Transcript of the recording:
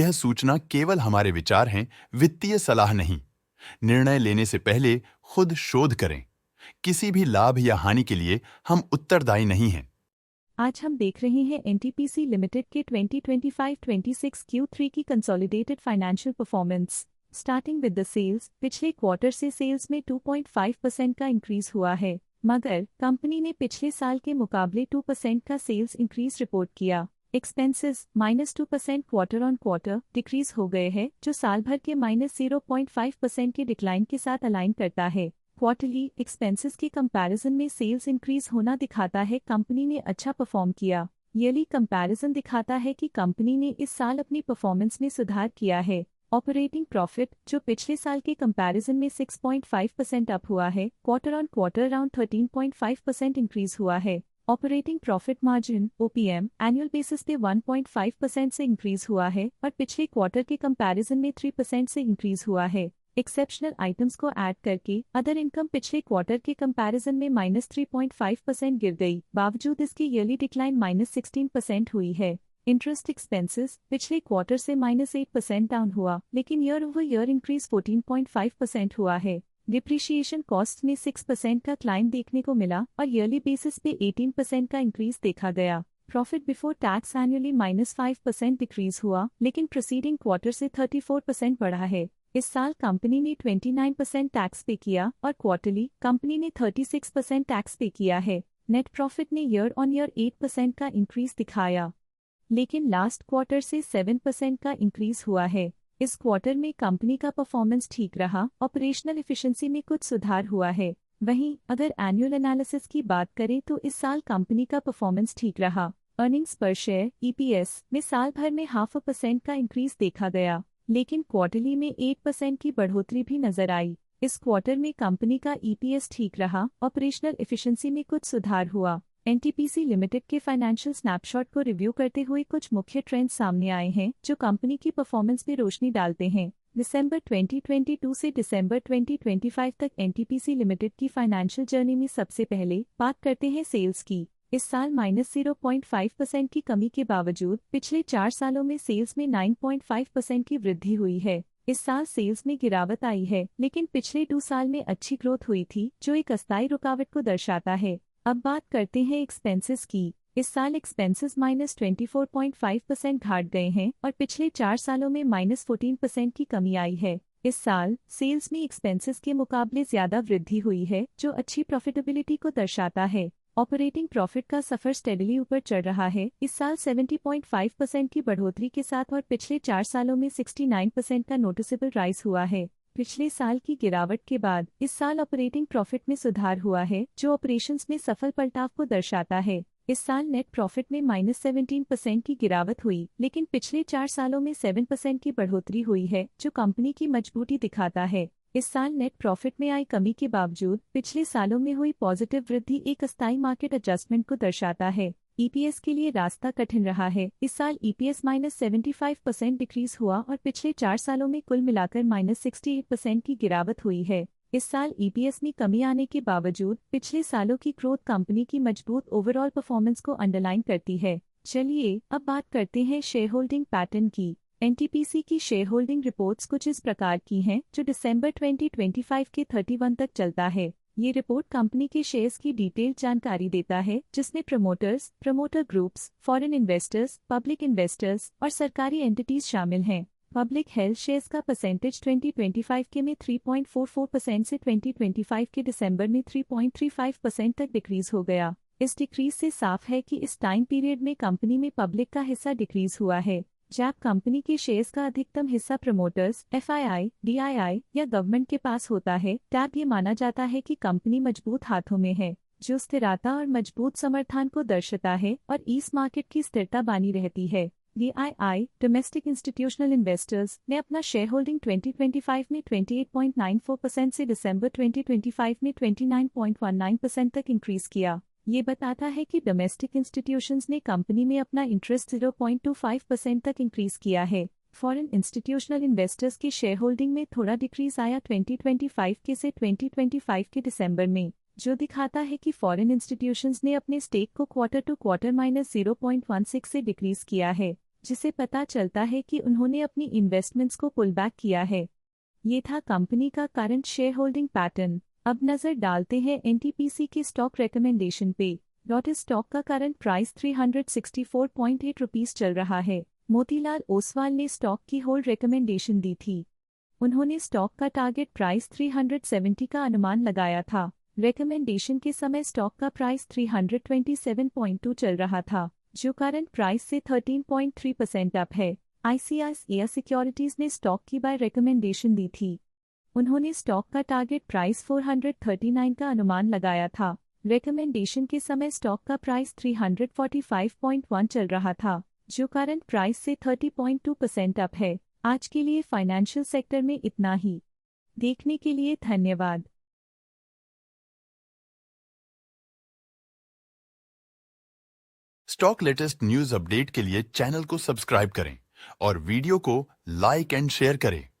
यह सूचना केवल हमारे विचार हैं, वित्तीय सलाह नहीं। निर्णय लेने से पहले खुद शोध करें। किसी भी लाभ या हानि के लिए हम उत्तरदायी नहीं हैं। आज हम देख रहे हैं एनटीपीसी लिमिटेड के 2025-26 Q3 की consolidated financial performance. Starting with the sales, पिछले क्वार्टर से सेल्स में 2.5% का इंक्रीज हुआ है, मगर कंपनी ने पिछले साल के मुकाबले 2% का सेल्स इंक्रीज रिपोर्ट किया। Expenses -2% quarter on quarter decrease हो गए हैं, जो साल भर के -0.5% के डिक्लाइन के साथ अलाइन करता है। क्वार्टरली एक्सपेंसेस के कंपैरिजन में सेल्स इंक्रीज होना दिखाता है कंपनी ने अच्छा परफॉर्म किया। ईयरली कंपैरिजन दिखाता है कि कंपनी ने इस साल अपनी परफॉर्मेंस में सुधार किया है। ऑपरेटिंग प्रॉफिट, जो पिछले साल के कंपैरिजन में 6.5% अप हुआ है, quarter on quarter around 13.5% increase हुआ है। Operating profit margin OPM annual basis पे 1.5% से इंक्रीज हुआ है और पिछले क्वार्टर के कंपैरिजन में 3% से इंक्रीज हुआ है। एक्सेप्शनल आइटम्स को ऐड करके अदर इनकम पिछले क्वार्टर के कंपैरिजन में -3.5% गिर गई, बावजूद इसकी ईयरली डिक्लाइन -16% हुई है। इंटरेस्ट एक्सपेंसेस पिछले क्वार्टर से -8% डाउन हुआ, लेकिन ईयर ओवर ईयर इंक्रीज 14.5% हुआ है। डिप्रिशिएशन कॉस्ट में 6% का क्लाइम देखने को मिला और ईयरली बेसिस पे 18% का इंक्रीज देखा गया। Profit before tax annually -5% decrease हुआ, लेकिन प्रीसीडिंग क्वार्टर से 34% बढ़ा है। इस साल कंपनी ने 29% टैक्स पे किया और क्वार्टरली कंपनी ने 36% टैक्स पे किया है। नेट प्रॉफिट ने ईयर ऑन ईयर 8% का इंक्रीज दिखाया, लेकिन लास्ट क्वार्टर से 7% का इंक्रीज हुआ है। इस क्वार्टर में कंपनी का परफॉर्मेंस ठीक रहा, ऑपरेशनल एफिशिएंसी में कुछ सुधार हुआ है। वहीं अगर एनुअल एनालिसिस की बात करें तो इस साल कंपनी का परफॉर्मेंस ठीक रहा। अर्निंग्स पर शेयर EPS में साल भर में 0.5% का इंक्रीज देखा गया, लेकिन क्वार्टरली में 8% की बढ़ोतरी भी नजर आई। इस क्वार्टर में कंपनी का EPS ठीक रहा, ऑपरेशनल एफिशिएंसी में कुछ सुधार हुआ। एनटीपीसी लिमिटेड के फाइनेंशियल स्नैपशॉट को रिव्यू करते हुए कुछ मुख्य ट्रेंड्स सामने आए हैं जो कंपनी की परफॉर्मेंस पे रोशनी डालते हैं। दिसंबर 2022 से दिसंबर 2025 तक एनटीपीसी लिमिटेड की फाइनेंशियल जर्नी में सबसे पहले बात करते हैं सेल्स की। इस साल -0.5% की कमी के बावजूद पिछले 4 सालों में सेल्स में 9.5% की वृद्धि हुई है। इस साल सेल्स में गिरावट आई है, लेकिन पिछले 2 साल में अच्छी ग्रोथ हुई थी, जो एक अस्थायी रुकावट को दर्शाता है। अब बात करते हैं एक्सपेंसेस की। इस साल एक्सपेंसेस -24.5% घट गए हैं और पिछले 4 सालों में -14% की कमी आई है। इस साल सेल्स में एक्सपेंसेस के मुकाबले ज्यादा वृद्धि हुई है, जो अच्छी प्रॉफिटेबिलिटी को दर्शाता है। ऑपरेटिंग प्रॉफिट का सफर स्टेडली ऊपर चढ़ रहा है, इस साल 70.5% की बढ़ोतरी के साथ और पिछले 4 सालों में 69% का नोटिसेबल राइज हुआ है। पिछले साल की गिरावट के बाद इस साल ऑपरेटिंग प्रॉफिट में सुधार हुआ है, जो ऑपरेशंस में सफल पलटाव को दर्शाता है। इस साल नेट प्रॉफिट में -17% की गिरावट हुई, लेकिन पिछले 4 सालों में 7% की बढ़ोतरी हुई है, जो कंपनी की मजबूती दिखाता है। इस साल नेट प्रॉफिट में आई कमी के बावजूद पिछले सालों में हुई पॉजिटिव वृद्धि एक अस्थायी मार्केट एडजस्टमेंट को दर्शाता है। EPS के लिए रास्ता कठिन रहा है। इस साल EPS -75% डिक्रीज हुआ और पिछले 4 सालों में कुल मिलाकर -68% की गिरावट हुई है। इस साल EPS में कमी आने के बावजूद पिछले सालों की ग्रोथ कंपनी की मजबूत ओवरऑल परफॉर्मेंस को अंडरलाइन करती है। चलिए अब बात करते हैं शेयर होल्डिंग पैटर्न की। एनटीपीसी की शेयर होल्डिंग रिपोर्ट्स कुछ इस प्रकार की हैं, जो दिसंबर 2025 के 31 तक चलता है। ये रिपोर्ट कंपनी के शेयर्स की डिटेल्ड जानकारी देता है, जिसमें promoters, promoter groups, foreign investors, public investors और सरकारी एंटिटीज शामिल हैं। पब्लिक हेल्थ शेयर्स का परसेंटेज 2025 के में 3.44% से 2025 के दिसंबर में 3.35% तक डिक्रीज हो गया। इस डिक्रीज से साफ है कि इस टाइम पीरियड में कंपनी में पब्लिक का हिस्सा डिक्रीज हुआ है। जब कंपनी के शेयर्स का अधिकतम हिस्सा प्रमोटर्स, FII, DII या गवर्नमेंट के पास होता है, तब ये माना जाता है कि कंपनी मजबूत हाथों में है, जो स्थिरता और मजबूत समर्थन को दर्शाता है और इस मार्केट की स्थिरता बनी रहती है। DII, डोमेस्टिक इंस्टीट्यूशनल इन्वेस्टर्स, ने अपना शेयर होल्डिंग 2025 में 28.94% से दिसंबर 2025 में 29.19% तक इंक्रीज किया। ये बताता है कि डोमेस्टिक इंस्टीट्यूशंस ने कंपनी में अपना इंटरेस्ट 0.25% तक इंक्रीज किया है। फॉरेन इंस्टीट्यूशनल इन्वेस्टर्स की शेयर होल्डिंग में थोड़ा डिक्रीज आया 2025 के से 2025 के दिसंबर में, जो दिखाता है कि फॉरेन इंस्टीट्यूशंस ने अपने स्टेक को क्वार्टर टू क्वार्टर -0.16 से डिक्रीज किया है। जिसे पता चलता है कि उन्होंने अपनी इन्वेस्टमेंट्स को पुल बैक किया है। ये था कंपनी का करंट शेयर होल्डिंग पैटर्न। अब नजर डालते हैं एनटीपीसी के स्टॉक रिकमेंडेशन पे। इस स्टॉक का करंट प्राइस 364.8 रुपीस चल रहा है। मोतीलाल ओसवाल ने स्टॉक की होल्ड रिकमेंडेशन दी थी। उन्होंने स्टॉक का टारगेट प्राइस 370 का अनुमान लगाया था। रिकमेंडेशन के समय स्टॉक का प्राइस 327.2 चल रहा था, जो करंट प्राइस से 13.3% अप है। आईसीआईसीआई सिक्योरिटीज ने स्टॉक की बाय रिकमेंडेशन दी थी। उन्होंने स्टॉक का टारगेट प्राइस 439 का अनुमान लगाया था। रिकमेंडेशन के समय स्टॉक का प्राइस 345.1 चल रहा था, जो करंट प्राइस से 30.2% अप है। आज के लिए फाइनेंशियल सेक्टर में इतना ही। देखने के लिए धन्यवाद। स्टॉक लेटेस्ट न्यूज अपडेट के लिए चैनल को सब्सक्राइब करें और वीडियो को लाइक एंड शेयर करें।